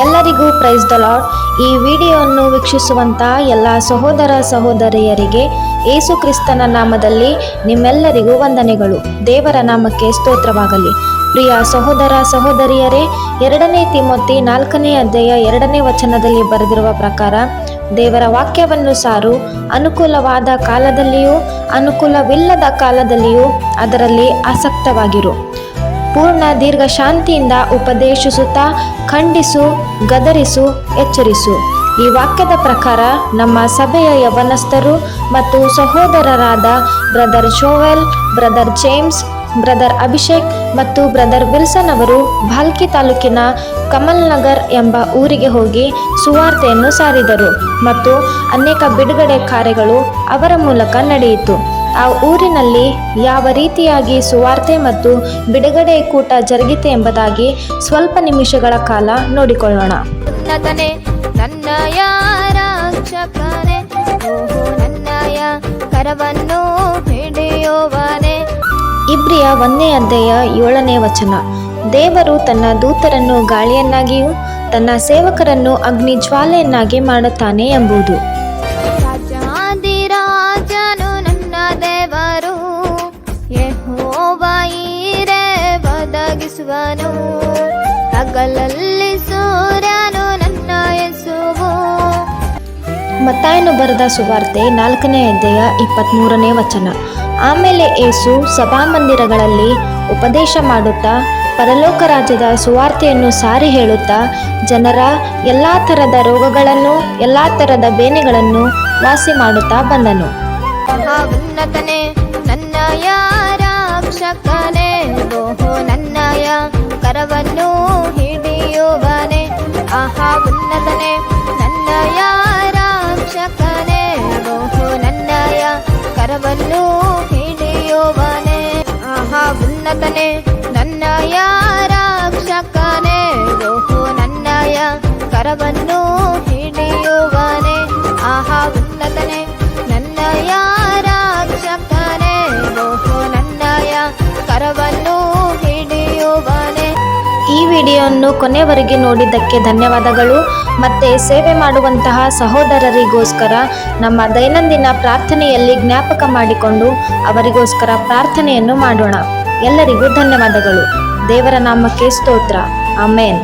ಎಲ್ಲರಿಗೂ praise the lord. ಈ ವಿಡಿಯೋವನ್ನು ವೀಕ್ಷಿಸುವಂಥ ಎಲ್ಲ ಸಹೋದರ ಸಹೋದರಿಯರಿಗೆ ಯೇಸು ಕ್ರಿಸ್ತನ ನಾಮದಲ್ಲಿ ನಿಮ್ಮೆಲ್ಲರಿಗೂ ವಂದನೆಗಳು. ದೇವರ ನಾಮಕ್ಕೆ ಸ್ತೋತ್ರವಾಗಲಿ. ಪ್ರಿಯ ಸಹೋದರ ಸಹೋದರಿಯರೇ, 2 ತಿಮೋತಿ 4ನೇ ಅಧ್ಯಾಯ 2ನೇ ವಚನದಲ್ಲಿ ಬರೆದಿರುವ ಪ್ರಕಾರ, ದೇವರ ವಾಕ್ಯವನ್ನು ಸಾರು, ಅನುಕೂಲವಾದ ಕಾಲದಲ್ಲಿಯೂ ಅನುಕೂಲವಿಲ್ಲದ ಕಾಲದಲ್ಲಿಯೂ ಅದರಲ್ಲಿ ಆಸಕ್ತವಾಗಿರು. ಪೂರ್ಣ ದೀರ್ಘ ಶಾಂತಿಯಿಂದ ಉಪದೇಶಿಸುತ್ತಾ ಖಂಡಿಸು, ಗದರಿಸು, ಎಚ್ಚರಿಸು. ಈ ವಾಕ್ಯದ ಪ್ರಕಾರ ನಮ್ಮ ಸಭೆಯ ಯವನಸ್ಥರು ಮತ್ತು ಸಹೋದರರಾದ brother Joel, brother James, brother Abhishek ಮತ್ತು ಬ್ರದರ್ ವಿಲ್ಸನ್ ಅವರು ಭಾಲ್ಕಿ ತಾಲೂಕಿನ ಕಮಲ್ ನಗರ್ ಎಂಬ ಊರಿಗೆ ಹೋಗಿ ಸುವಾರ್ತೆಯನ್ನು ಸಾರಿದರು ಮತ್ತು ಅನೇಕ ಬಿಡುಗಡೆ ಕಾರ್ಯಗಳು ಅವರ ಮೂಲಕ ನಡೆಯಿತು. ಆ ಊರಿನಲ್ಲಿ ಯಾವ ರೀತಿಯಾಗಿ ಸುವಾರ್ತೆ ಮತ್ತು ಬಿಡುಗಡೆ ಕೂಟ ಜರುಗಿತೆ ಎಂಬುದಾಗಿ ಸ್ವಲ್ಪ ನಿಮಿಷಗಳ ಕಾಲ ನೋಡಿಕೊಳ್ಳೋಣ. ನನ್ನಯ ರಕ್ಷಕನೇ, ನನ್ನಯ ಕರವನ್ನು ಹಿಡಿಯುವನೇ. ಇಬ್ರಿಯ 1ನೇ ಅಧ್ಯಾಯ 7ನೇ ವಚನ. ದೇವರು ತನ್ನ ದೂತರನ್ನು ಗಾಳಿಯನ್ನಾಗಿಯೂ ತನ್ನ ಸೇವಕರನ್ನು ಅಗ್ನಿ ಜ್ವಾಲೆಯನ್ನಾಗಿ ಮಾಡುತ್ತಾನೆ ಎಂಬುದು. ರಾಜಾದಿರಾಜನು ನನ್ನ ದೇವರು, ಯೆಹೋವ ಈರೇ ಒದಗಿಸುವನು. ಹಗಲಲ್ಲಿ ಸೂರ್ಯನು ನನ್ನ ಯೇಸುವು. ಮತ್ತಾಯನು ಬರೆದ ಸುವಾರ್ತೆ 4ನೇ ಅಧ್ಯಾಯ 23ನೇ ವಚನ. ಆಮೇಲೆ ಯೇಸು ಸಭಾಮಂದಿರಗಳಲ್ಲಿ ಉಪದೇಶ ಮಾಡುತ್ತಾ ಪರಲೋಕ ರಾಜ್ಯದ ಸುವಾರ್ತೆಯನ್ನು ಸಾರಿ ಹೇಳುತ್ತಾ ಜನರ ಎಲ್ಲ ಥರದ ರೋಗಗಳನ್ನು, ಎಲ್ಲ ಥರದ ಬೇನೆಗಳನ್ನು ವಾಸಿ ಮಾಡುತ್ತಾ ಬಂದನು. ಉನ್ನತನೇ ನನ್ನಯ ರಕ್ಷಕನೇ, ನನ್ನಯ ಕರವನ್ನು ಹಿಡಿಯುವನೇ. ಆಹಾ ಉನ್ನತನೇ ನನ್ನಯ ರಕ್ಷಕನೇ, ನನ್ನಯ ಕರವನ್ನು ಹಿಡಿಯುವನೇ. ಆಹಾ ಉನ್ನತನೇ ನನ್ನಯ ರಕ್ಷಕನೇ, ನನ್ನಯ ಕರವನ್ನು ಹಿಡಿಯುವನೇ. ಆಹಾ ಉನ್ನತನೇ ನನ್ನಯ ರಕ್ಷಕನೇ, ನನ್ನಯ ಕರವನ್ನು ಹಿಡಿಯುವನೇ. ಈ ವಿಡಿಯೋವನ್ನು ಕೊನೆವರೆಗೆ ನೋಡಿದ್ದಕ್ಕೆ ಧನ್ಯವಾದಗಳು. ಮತ್ತೆ ಸೇವೆ ಮಾಡುವಂತಹ ಸಹೋದರರಿಗೋಸ್ಕರ ನಮ್ಮ ದೈನಂದಿನ ಪ್ರಾರ್ಥನೆಯಲ್ಲಿ ಜ್ಞಾಪಕ ಮಾಡಿಕೊಂಡು ಅವರಿಗೋಸ್ಕರ ಪ್ರಾರ್ಥನೆಯನ್ನು ಮಾಡೋಣ. ಎಲ್ಲರಿಗೂ ಧನ್ಯವಾದಗಳು. ದೇವರ ನಾಮಕ್ಕೆ ಸ್ತೋತ್ರ. ಆಮೇನ್.